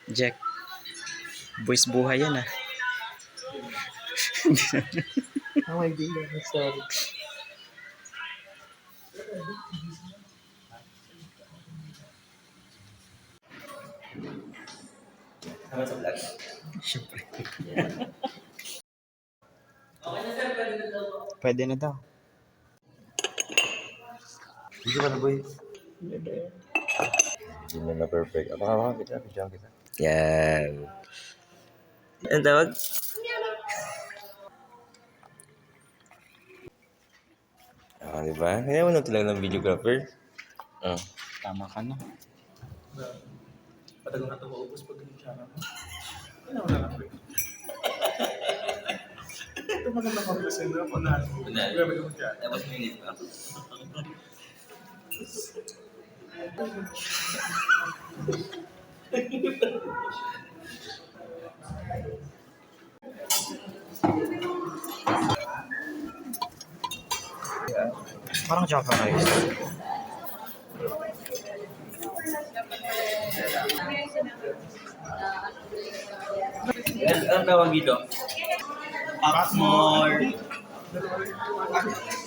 Jack, boys buhay yan ah. Ang idea. Sorry. Sama sa vlog. Siyempre. Okay na sir, pwede na daw. Pwede na daw. Hindi ka na boy. Hindi na perfect. Baka kita, video kita. Yan. Ang tawag? Diba? Kaya mo lang ng videographer. Tama ka na. Patagal na ito maubos pag ganun siya. Ano na lang? Ito maganda kong present na. Panahan mo. Grabe naman siya. Tapos minute pa. Parang Java rice. Ang tawag dito? Pack more.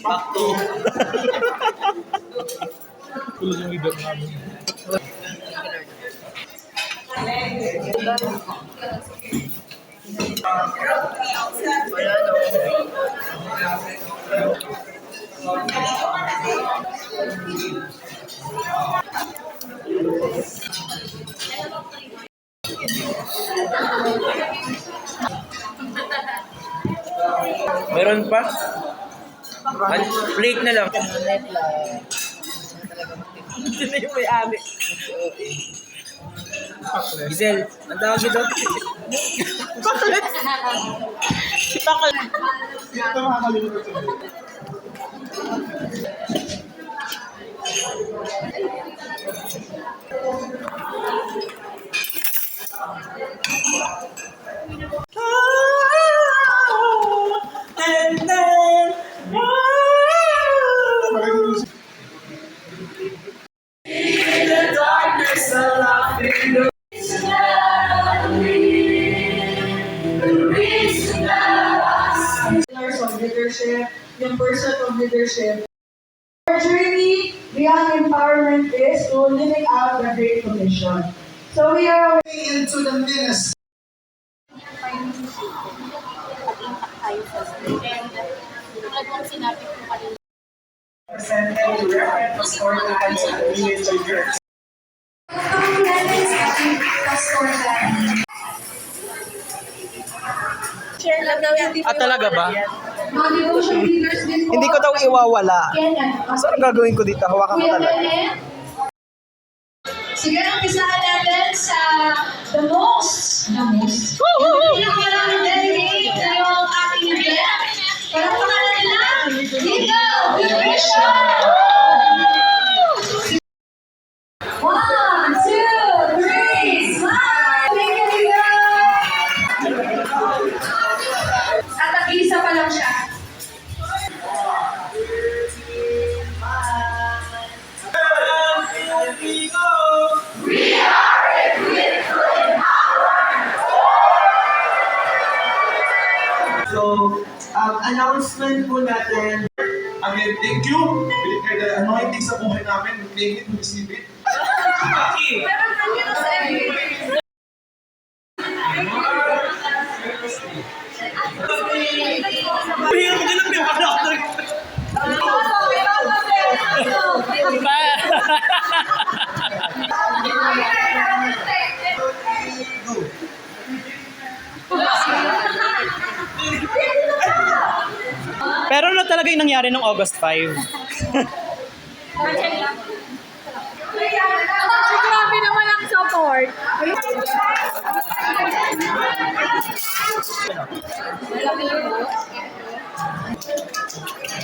Pack 2. Tulad yung leader namin. Meron pa? Plate na lang. Hindi na yung may-ari. Giselle, ang tawag dito? Ito makakalimutan siya. Pillars of leadership, yung person of leadership. Our journey beyond empowerment is to living out the Great Commission. So we are Into the ministry. Presented to reference pastor and ministry church. share lang daw yan. Talaga ba? Mga devotion leaders din po. Hindi ko daw iwawala. Yan. So, ang gagawin ko dito? Hawakan ko Kuya talaga. Bennett. Sige, umpisahan natin sa the most. Pinakamarami delegate na yung ating event. Para pangalan nila, Dito Division! 1, 2, 3, smile! Thank you, Dito! At nag-iisa pa lang siya. So, announcement po natin. Again, thank you. Believe kayo the anointing sa buhay namin. We take it, we receive it. Pero ano talaga yung nangyari nung August 5? Grabe naman ang support.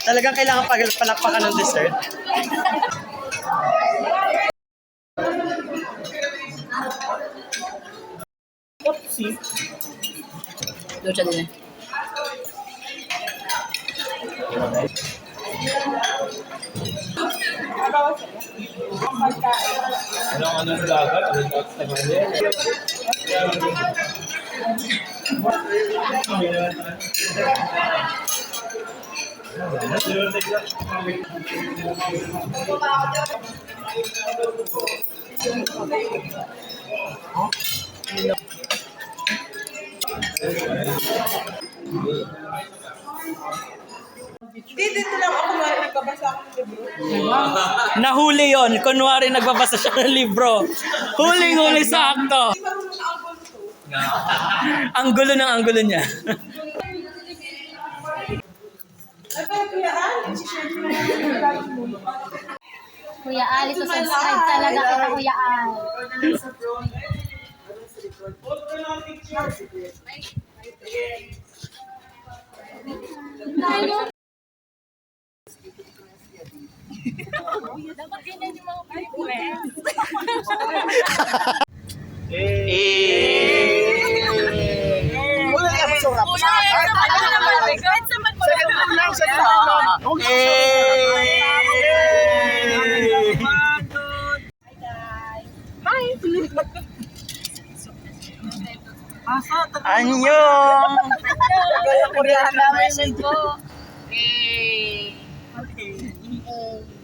Talagang kailangan palakpakan ng dessert. Lucha din eh. Anong dagat? Nahuli yon. Kunwari nagbabasa siya ng libro. Huling-huli sa akto. Ang gulo niya. Kuya Ali, subscribe talaga kita, Kuya Ali. Dapat ganyan yung mga friends. Wala ka masarap. Annyeong! Koreana namin po. Okay.